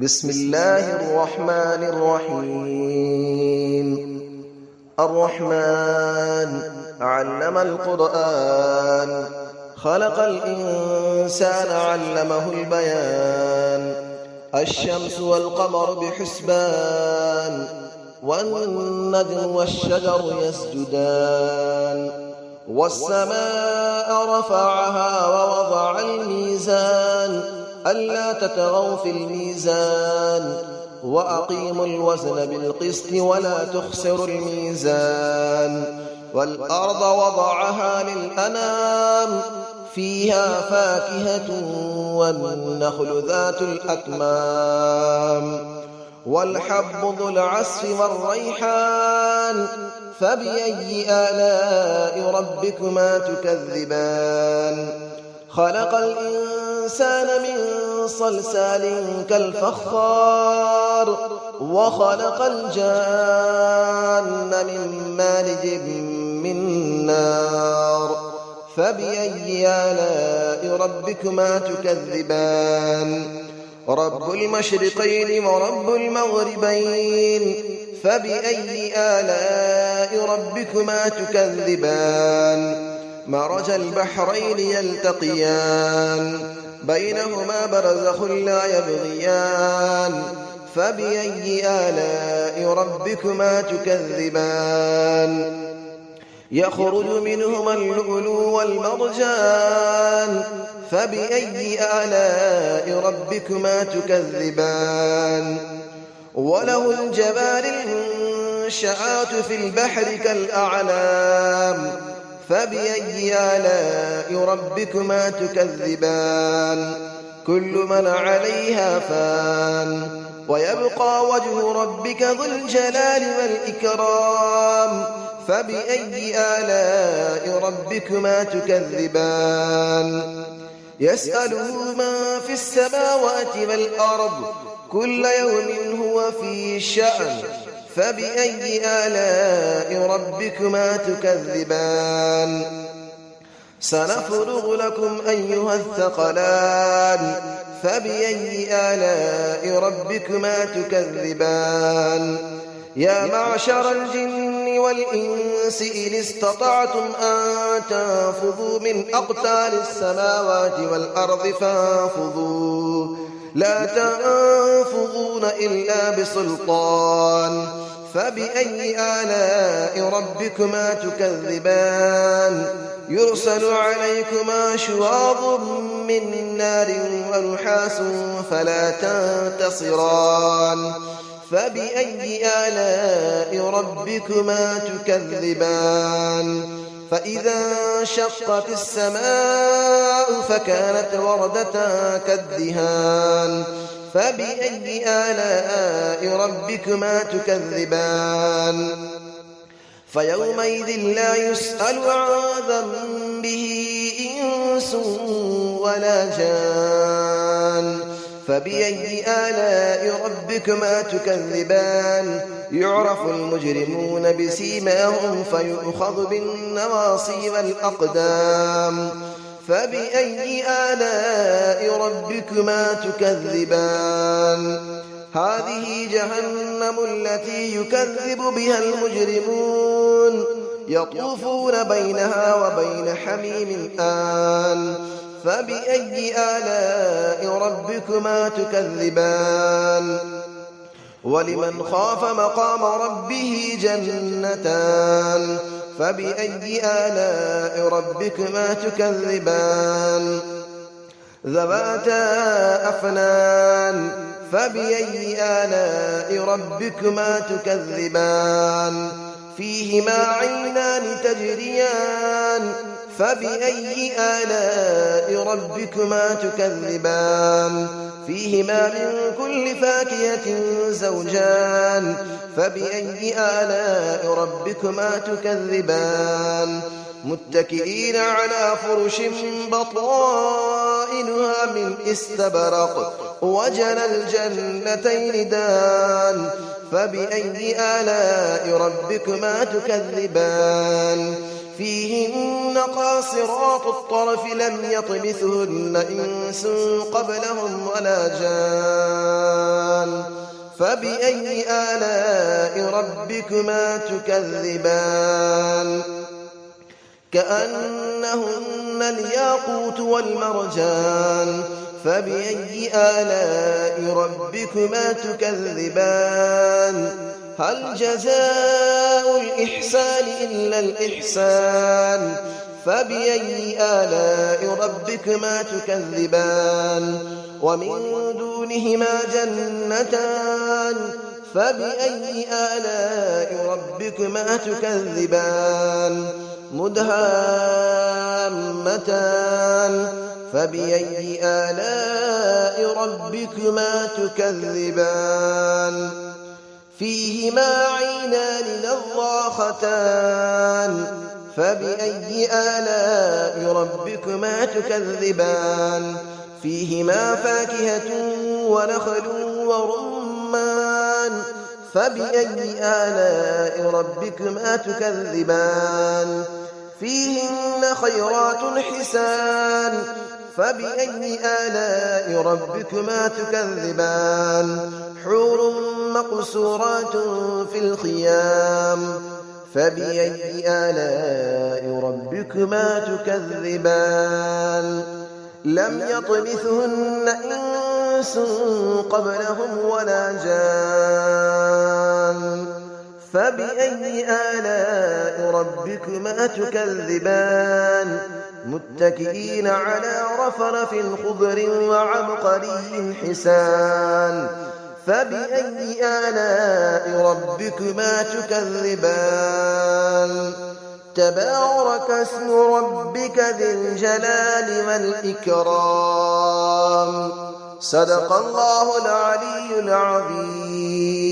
بسم الله الرحمن الرحيم. الرحمن علم القرآن، خلق الإنسان علمه البيان. الشمس والقمر بحسبان، والنجم والشجر يسجدان. والسماء رفعها ووضع الميزان، ألا تطغوا في الميزان، وأقيموا الوزن بالقسط ولا تخسروا الميزان. والأرض وضعها للأنام، فيها فاكهة والنخل ذات الأكمام. والحب ذو العصف والريحان، فبأي آلاء ربكما تكذبان. خلق الإنسان من صلصال كالفخار، وخلق الجان من مارج من نار. فبأي آلاء ربكما تكذبان. رب المشرقين ورب المغربين، فبأي آلاء ربكما تكذبان. مرج البحرين يلتقيان، بينهما برزخ لا يبغيان. فبأي آلاء ربكما تكذبان. يخرج منهما اللؤلؤ والمرجان، فبأي آلاء ربكما تكذبان. وله الجوار المنشآت في البحر كالأعلام، فبأي آلاء ربكما تكذبان. كل من عليها فان، ويبقى وجه ربك ذو الجلال والإكرام. فبأي آلاء ربكما تكذبان. يسأله من في السماوات والأرض، كل يوم هو في شأن. فبأي آلاء ربكما تكذبان. سنفرغ لكم أيها الثقلان، فبأي آلاء ربكما تكذبان. يا معشر الجن والإنس إن استطعتم أن تنفذوا من أقطار السماوات والأرض فانفذوا، لا تنفذون إلا بسلطان. فبأي آلاء ربكما تكذبان. يرسل عليكما شواظ من نار ونحاس فلا تنتصران. فبأي آلاء ربكما تكذبان. فإذا انشقت السماء فكانت وردة كالدهان. فبأي آلاء ربكما تكذبان. فيومئذ لا يسأل عن ذنبه إنس ولا جان. فبأي آلاء ربكما تكذبان. يعرف المجرمون بسيماهم فيؤخذ بالنواصي والأقدام. فبأي آلاء ربكما تكذبان. هذه جهنم التي يكذب بها المجرمون، يطوفون بينها وبين حميم آن. فبأي آلاء ربكما تكذبان. ولمن خاف مقام ربه جنتان. فبأي آلاء ربكما تكذبان. ذواتا أفنان. فبأي آلاء ربكما تكذبان. فيهما عينان تجريان. فبأي آلاء ربكما تكذبان. فيهما من كل فاكهة زوجان. فبأي آلاء ربكما تكذبان. متكئين على فرش بطائنها من استبرق، وجنى الجنتين دان. فبأي آلاء ربكما تكذبان. فيهن قاصرات الطرف لم يطمثهن إنس قبلهم ولا جان. فبأي آلاء ربكما تكذبان كأنهن الياقوت والمرجان فبأي آلاء ربكما تكذبان هل جزاء الإحسان إلا الإحسان فبأي آلاء ربكما تكذبان ومن دونهما جنتان فبأي آلاء ربكما تكذبان مدهامتان فبأي آلاء ربكما تكذبان فيهما عينان نضاختان فبأي آلاء ربكما تكذبان فيهما فاكهة ونخل ورمان فبأي آلاء ربكما تكذبان فيهن خيرات حسان فبأي آلاء ربكما تكذبان حور مقصورات في الخيام فبأي آلاء ربكما تكذبان لم يطمثهن إنس قبلهم ولا جان فبأي آلاء ربكما تكذبان متكئين على رفرف خضر وعبقري حسان فبأي آلاء ربكما تكذبان تبارك اسم ربك ذي الجلال والإكرام صدق الله العلي العظيم.